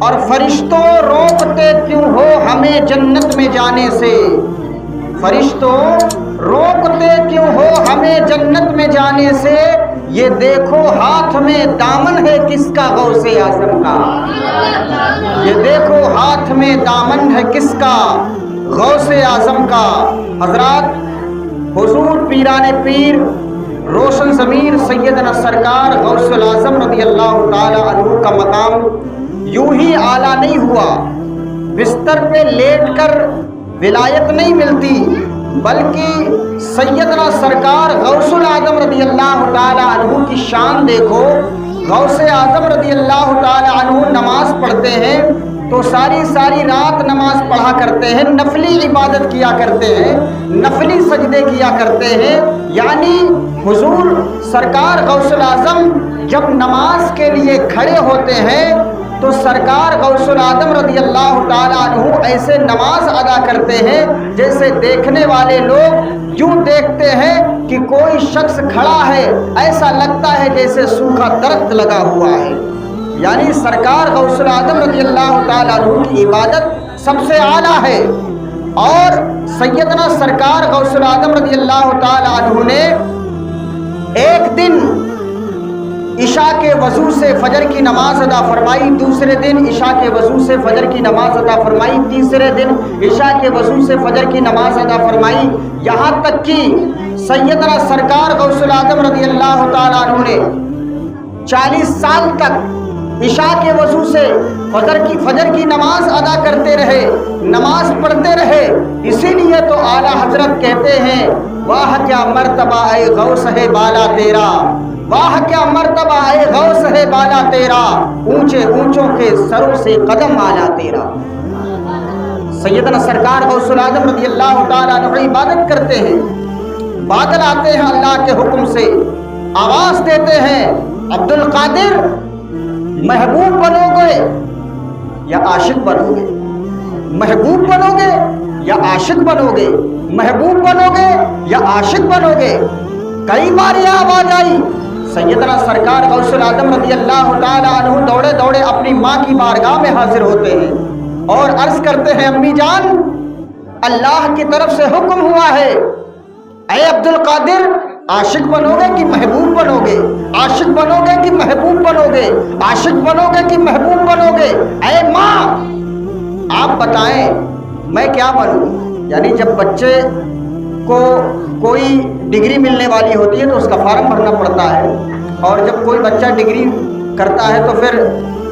اور فرشتوں روکتے کیوں ہو ہمیں جنت میں جانے سے؟ فرشتوں روکتے کیوں ہو ہمیں جنت میں جانے سے؟ یہ دیکھو ہاتھ میں دامن ہے کس کا؟ غوث اعظم کا۔ یہ دیکھو ہاتھ میں دامن ہے کس کا؟ غوث اعظم کا۔ حضرات، حضور پیران پیر روشن ضمیر سیدنا سرکار غوث الاعظم رضی اللہ تعالی عنہ کا مقام یوں ہی اعلیٰ نہیں ہوا، بستر پہ لیٹ کر ولایت نہیں ملتی، بلکہ سیدنا سرکار غوث الاعظم رضی اللہ تعالی عنہ کی شان دیکھو۔ غوث اعظم رضی اللہ تعالی عنہ نماز پڑھتے ہیں تو ساری رات نماز پڑھا کرتے ہیں، نفلی عبادت کیا کرتے ہیں، نفلی سجدے کیا کرتے ہیں۔ یعنی حضور سرکار غوث الاعظم جب نماز کے لیے کھڑے ہوتے ہیں تو سرکار غوث الاعظم رضی اللہ تعالیٰ عنہ ایسے نماز ادا کرتے ہیں جیسے دیکھنے والے لوگ یوں دیکھتے ہیں کہ کوئی شخص کھڑا ہے، ایسا لگتا ہے جیسے سوکھا درخت لگا ہوا ہے۔ یعنی سرکار غوث الاعظم رضی اللہ تعالیٰ عنہ کی عبادت سب سے اعلیٰ ہے۔ اور سیدنا سرکار غوث الاعظم رضی اللہ تعالیٰ عنہ نے ایک دن عشاء کے وضو سے فجر کی نماز ادا فرمائی، دوسرے دن عشاء کے وضو سے فجر کی نماز ادا فرمائی، تیسرے دن عشاء کے وضو سے فجر کی نماز ادا فرمائی، یہاں تک کہ سیدنا سرکار غوث الاعظم رضی اللہ تعالیٰ عنہ نے 40 سال تک عشاء کے وضو سے فجر کی نماز ادا کرتے رہے، نماز پڑھتے رہے۔ اسی لیے تو اعلیٰ حضرت کہتے ہیں واہ کیا مرتبہ اے غوث ہے بالا تیرا، واہ کیا مرتبہ اے غوث ہے بالا تیرا، اونچے اونچوں کے سروں سے قدم آلا تیرا۔ سیدنا سرکار غوث الاعظم رضی اللہ تعالیٰ عنہ عبادت کرتے ہیں، بادل آتے ہیں اللہ کے حکم سے، آواز دیتے ہیں عبد القادر محبوب بنو گے یا عاشق بنو گے، محبوب بنو گے یا عاشق بنو گے، محبوب بنو گے یا عاشق بنو گے۔ کئی بار یہ آواز آئی، سیدنا سرکار غوث الاعظم رضی اللہ تعالیٰ عنہ دوڑے دوڑے اپنی ماں کی بارگاہ میں حاضر ہوتے ہیں اور عرض کرتے ہیں امی جان، اللہ کی طرف سے حکم ہوا ہے، اے عبد القادر عاشق بنو گے کہ محبوب بنو گے، عاشق بنو گے کہ محبوب بنو گے، عاشق بنو گے کہ محبوب بنو گے۔ اے ماں آپ بتائیں میں کیا بنوں؟ یعنی جب بچے کو کوئی ڈگری ملنے والی ہوتی ہے تو اس کا فارم بھرنا پڑتا ہے، اور جب کوئی بچہ ڈگری کرتا ہے تو پھر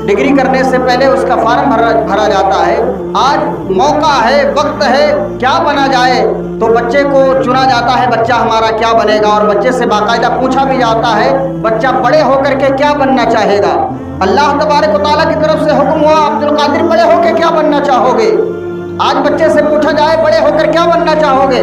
ڈگری کرنے سے پہلے اس کا فارم بھرا جاتا ہے۔ آج موقع ہے، وقت ہے، کیا بنا جائے تو بچے کو چنا جاتا ہے بچہ ہمارا کیا بنے گا، اور بچے سے باقاعدہ پوچھا بھی جاتا ہے بچہ بڑے ہو کر کے کیا بننا چاہے گا۔ اللہ تبارک و تعالیٰ کی طرف سے حکم ہوا عبد القادر بڑے ہو کے کیا بننا چاہو گے؟ آج بچے سے پوچھا جائے بڑے ہو کر کیا بننا چاہو گے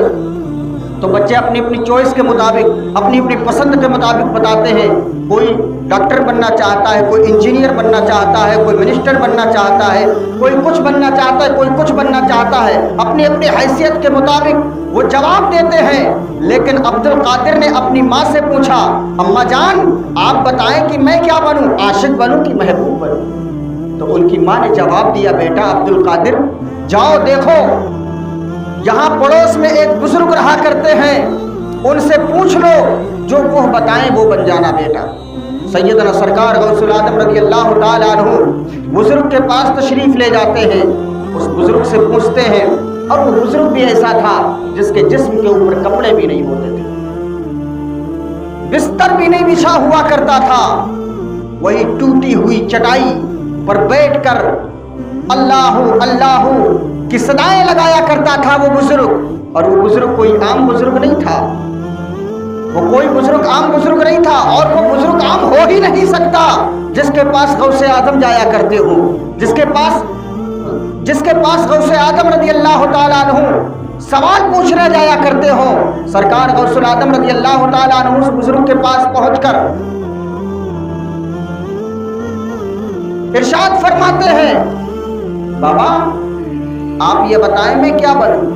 تو بچے اپنی اپنی چوائس کے مطابق، اپنی اپنی پسند کے مطابق بتاتے ہیں۔ کوئی ڈاکٹر بننا چاہتا ہے، کوئی انجینئر بننا چاہتا ہے، کوئی منسٹر بننا چاہتا ہے، کوئی کچھ بننا چاہتا ہے، کوئی کچھ بننا چاہتا ہے، اپنی اپنی حیثیت کے مطابق وہ جواب دیتے ہیں۔ لیکن عبد القادر نے اپنی ماں سے پوچھا اماں جان آپ بتائیں کہ میں کیا بنوں، عاشق بنوں کہ محبوب بنوں؟ تو ان کی ماں نے جواب دیا بیٹا عبد القادر جاؤ دیکھو یہاں پڑوس میں ایک بزرگ رہا کرتے ہیں، ان سے پوچھ لو جو وہ بتائیں وہ بن جانا بیٹا۔ سیدنا سرکار غوث الاعظم رضی اللہ تعالیٰ عنہ بزرگ کے پاس تشریف لے جاتے ہیں، اس بزرگ سے پوچھتے ہیں، اور وہ بزرگ بھی ایسا تھا جس کے جسم کے اوپر کپڑے بھی نہیں ہوتے تھے، بستر بھی نہیں بچھا ہوا کرتا تھا، وہی ٹوٹی ہوئی چٹائی پر بیٹھ کر اللہ اللہ کی صدائیں لگایا کرتا تھا وہ بزرگ۔ اور وہ بزرگ کوئی عام بزرگ نہیں تھا، وہ کوئی بزرگ عام بزرگ نہیں تھا، اور وہ بزرگ عام ہو ہی نہیں سکتا جس کے پاس غوث اعظم جایا کرتے ہو، جس کے پاس غوث اعظم رضی اللہ تعالیٰ عنہ سوال پوچھنے جایا کرتے ہو۔ سرکار غوث اعظم رضی اللہ تعالیٰ عنہ اس بزرگ کے پاس پہنچ کر ارشاد فرماتے ہیں بابا آپ یہ بتائیں میں کیا بنوں،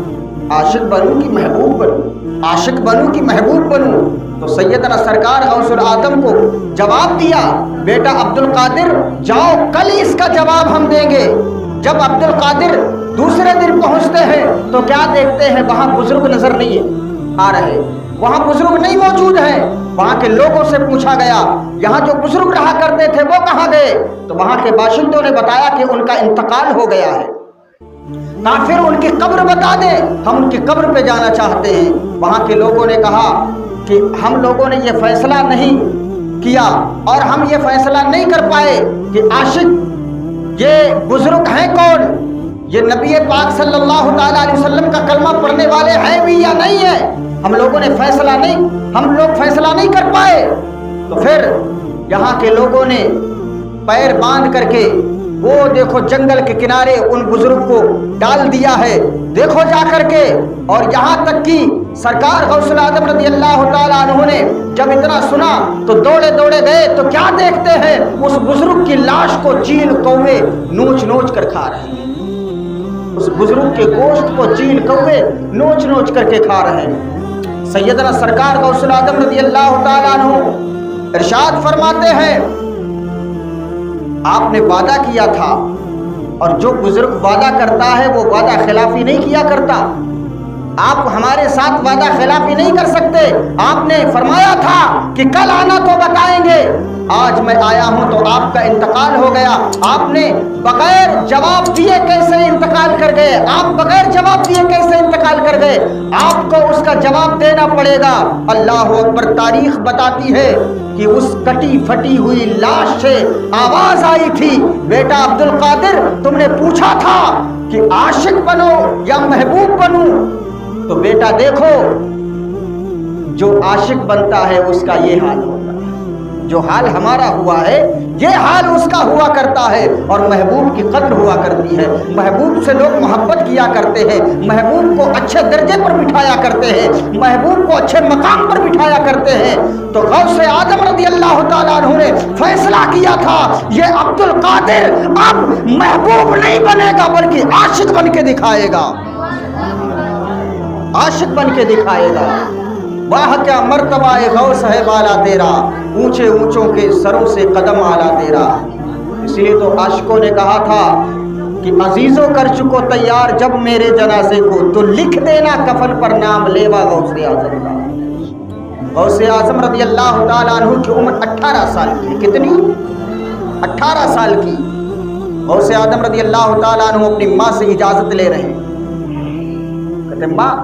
عاشق بنوں کہ محبوب بنوں، عاشق بنوں کہ محبوب بنوں؟ تو سیدنا سرکار غوث العظم کو جواب دیا، بیٹا عبد القادر جاؤ، کل اس کا جواب ہم دیں گے۔ جب عبد القادر دوسرے دن پہنچتے ہیں تو کیا دیکھتے ہیں؟ وہاں بزرگ نظر نہیں آ رہے، وہاں بزرگ نہیں موجود ہیں۔ وہاں کے لوگوں سے پوچھا گیا یہاں جو بزرگ رہا کرتے تھے وہ کہاں گئے؟ تو وہاں کے باشندوں نے بتایا کہ ان کا انتقال ہو گیا ہے۔ پھر ان کی قبر بتا دیں، ہم ان کی قبر پہ جانا چاہتے ہیں۔ وہاں کے لوگوں نے کہا کہ ہم لوگوں نے یہ فیصلہ نہیں کیا اور ہم یہ فیصلہ نہیں کر پائے کہ عاشق یہ بزرگ ہیں کون، یہ نبی پاک صلی اللہ تعالیٰ علیہ وسلم کا کلمہ پڑھنے والے ہیں بھی یا نہیں ہیں، ہم لوگ فیصلہ نہیں کر پائے۔ تو پھر یہاں کے لوگوں نے پیر باندھ کر کے وہ دیکھو جنگل کے کنارے ان بزرگ کو ڈال دیا ہے، دیکھو جا کر کے، اور یہاں تک کہ سرکار غوث العظم رضی اللہ تعالیٰ عنہ نے جب اتنا سنا تو دوڑے گئے تو کیا دیکھتے ہیں؟ اس بزرگ کی لاش کو چیل کوے نوچ کر کھا رہے ہیں، اس بزرگ کے گوشت کو چیل کوے نوچ کر کے کھا رہے ہیں۔ سیدنا سرکار غوث العظم رضی اللہ تعالیٰ عنہ ارشاد فرماتے ہیں آپ نے وعدہ کیا تھا، اور جو بزرگ وعدہ کرتا ہے وہ وعدہ خلافی نہیں کیا کرتا، آپ ہمارے ساتھ وعدہ خلافی نہیں کر سکتے۔ آپ نے فرمایا تھا کہ کل آنا تو بتائیں گے، آج میں آیا ہوں تو آپ کا انتقال ہو گیا۔ آپ نے بغیر جواب دیے کیسے انتقال کر گئے؟ آپ بغیر جواب دیے کیسے انتقال کر گئے؟ آپ کو اس کا جواب دینا پڑے گا۔ اللہ اکبر! تاریخ بتاتی ہے کہ اس کٹی پھٹی ہوئی لاش سے آواز آئی تھی، بیٹا عبد القادر تم نے پوچھا تھا کہ عاشق بنو یا محبوب بنوں، تو بیٹا دیکھو جو عاشق بنتا ہے اس کا یہ حال ہوتا ہے، جو حال ہمارا ہوا ہے یہ حال اس کا ہوا کرتا ہے، اور محبوب کی قدر ہوا کرتی ہے، محبوب سے لوگ محبت کیا کرتے ہیں، محبوب کو اچھے درجے پر بٹھایا کرتے ہیں، محبوب کو اچھے مقام پر بٹھایا کرتے ہیں۔ تو غوث اعظم رضی اللہ تعالیٰ عنہ نے فیصلہ کیا تھا یہ عبد القادر اب محبوب نہیں بنے گا بلکہ عاشق بن کے دکھائے گا، عاشق بن کے دکھائے گا۔ واہ کیا مرتبہ غوث ہے بالا تیرا، اونچے اونچوں کے سروں سے قدم آلا تیرا۔ اس لیے تو عاشقوں نے کہا تھا کہ عزیزوں کر چکو تیار جب میرے جنازے کو، تو لکھ دینا کفن پر نام لیوا غوث اعظم کا۔ غوث اعظم رضی اللہ تعالیٰ عنہ کی عمر 18 سال کی ہے۔ کتنی؟ 18 سال کی۔ غوث اعظم رضی اللہ تعالیٰ عنہ اپنی ماں سے اجازت لے رہے ہیں، کہتے ماں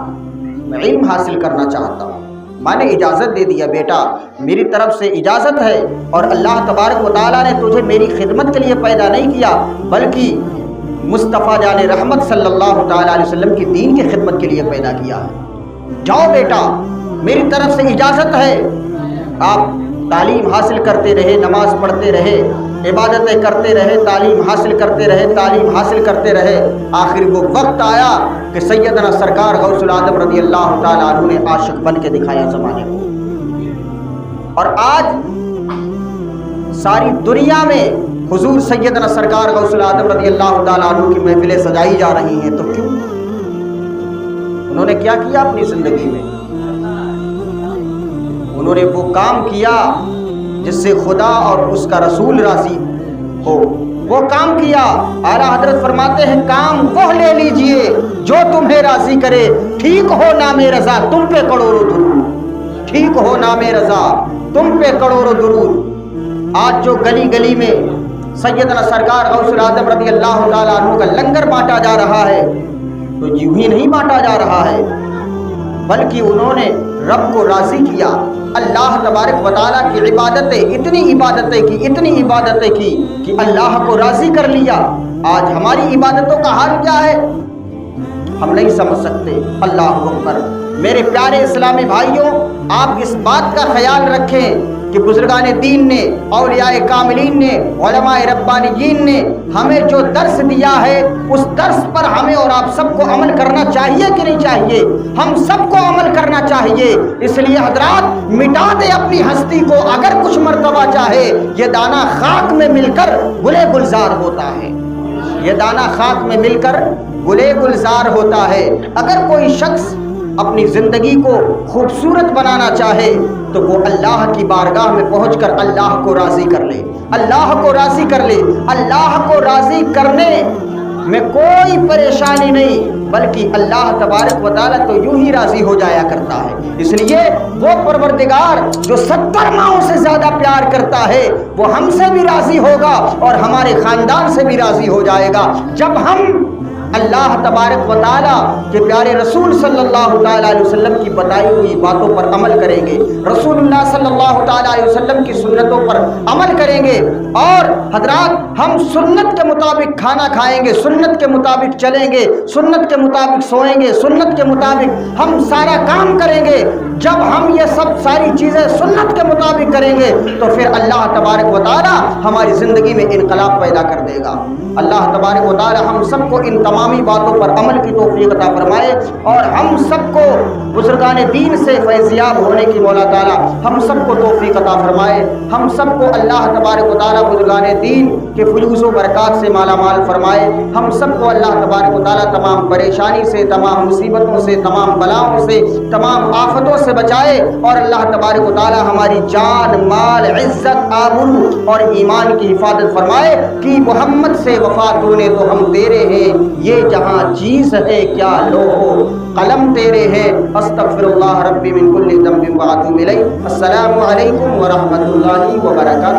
میں علم حاصل کرنا چاہتا ہوں۔ ماں نے اجازت دے دیا، بیٹا میری طرف سے اجازت ہے، اور اللہ تبارک و تعالیٰ نے تجھے میری خدمت کے لیے پیدا نہیں کیا بلکہ مصطفیٰ جان رحمت صلی اللہ تعالیٰ علیہ وسلم کی دین کی خدمت کے لیے پیدا کیا ہے۔ جاؤ بیٹا میری طرف سے اجازت ہے۔ آپ تعلیم حاصل کرتے رہے، نماز پڑھتے رہے، عبادتیں کرتے رہے، تعلیم حاصل کرتے رہے، آخر وہ وقت آیا کہ سیدنا سرکار غوث العظم رضی اللہ تعالیٰ عنہ نے عاشق بن کے دکھایا زمانے کو۔ اور آج ساری دنیا میں حضور سیدنا سرکار غوث العظم رضی اللہ تعالیٰ عنہ کی محفلیں سجائی جا رہی ہیں، تو کیوں؟ انہوں نے کیا کیا اپنی زندگی میں؟ انہوں نے وہ کام کیا جس سے خدا اور اس کا رسول راضی ہو، وہ کام کیا۔ اعلیٰ حضرت فرماتے ہیں کام وہ لے لیجئے جو تمہیں راضی کرے، ٹھیک ہو نام رضا تم پہ کروڑوں درود، ٹھیک ہو نام رضا تم پہ کروڑوں درود۔ آج جو گلی گلی میں سیدنا سرکار غوث العظم رضی اللہ تعالیٰ عنہ کا لنگر بانٹا جا رہا ہے تو یوں ہی نہیں بانٹا جا رہا ہے، بلکہ انہوں نے رب کو راضی کیا۔ اللہ تبارک و تعالیٰ کی عبادتیں، اتنی عبادتیں کی کہ اللہ کو راضی کر لیا۔ آج ہماری عبادتوں کا حال کیا ہے ہم نہیں سمجھ سکتے۔ اللہ اکبر! میرے پیارے اسلامی بھائیوں، آپ اس بات کا خیال رکھیں کہ بزرگان دین نے، اولیاء کاملین نے، علماء ربانیین نے ہمیں جو درس دیا ہے اس درس پر ہمیں اور آپ سب کو عمل کرنا چاہیے کہ نہیں چاہیے؟ ہم سب کو عمل کرنا چاہیے۔ اس لیے حضرات مٹا دے اپنی ہستی کو، اگر کچھ مرتبہ چاہے یہ دانہ خاک میں مل کر گلے گلزار ہوتا ہے، یہ دانہ خاک میں مل کر گلے گلزار ہوتا ہے۔ اگر کوئی شخص اپنی زندگی کو خوبصورت بنانا چاہے تو وہ اللہ کی بارگاہ میں پہنچ کر اللہ کو راضی کر لے، اللہ کو راضی کر لے۔ اللہ کو راضی کرنے میں کوئی پریشانی نہیں، بلکہ اللہ تبارک و تعالیٰ تو یوں ہی راضی ہو جایا کرتا ہے۔ اس لیے وہ پروردگار جو 70 ماہوں سے زیادہ پیار کرتا ہے وہ ہم سے بھی راضی ہوگا اور ہمارے خاندان سے بھی راضی ہو جائے گا جب ہم اللہ تبارک و تعالیٰ کے پیارے رسول صلی اللہ تعالیٰ علیہ وسلم کی بتائی ہوئی باتوں پر عمل کریں گے، رسول اللہ صلی اللہ تعالیٰ علیہ وسلم کی سنتوں پر عمل کریں گے، اور حضرات ہم سنت کے مطابق کھانا کھائیں گے، سنت کے مطابق چلیں گے، سنت کے مطابق سوئیں گے، سنت کے مطابق ہم سارا کام کریں گے۔ جب ہم یہ سب ساری چیزیں سنت کے مطابق کریں گے تو پھر اللہ تبارک و تعالیٰ ہماری زندگی میں انقلاب پیدا کر دے گا۔ اللہ تبارک و تعالیٰ ہم سب کو ان تمامی باتوں پر عمل کی توفیق عطا فرمائے، اور ہم سب کو بزرگان دین سے فیضیاب ہونے کی مولا تعالیٰ ہم سب کو توفیق عطا فرمائے۔ ہم سب کو اللہ تبارک و تعالیٰ بزرگان دین کے فیوز و برکات سے مالا مال فرمائے۔ ہم سب کو اللہ تبارک و تعالیٰ تمام پریشانی سے، تمام مصیبتوں سے، تمام بلاؤں سے، تمام آفتوں سے بچائے، اور اللہ تبارک و تعالیٰ ہماری جان، مال، عزت، آبرو اور ایمان کی حفاظت فرمائے کہ محمد سے وفا تو نے تو ہم تیرے ہیں، یہ جہاں چیز ہے کیا لو قلم تیرے ہیں، استغفر اللہ ربی من کل ذنب واتوب الیہ۔ السلام علیکم ورحمۃ اللہ وبرکاتہ۔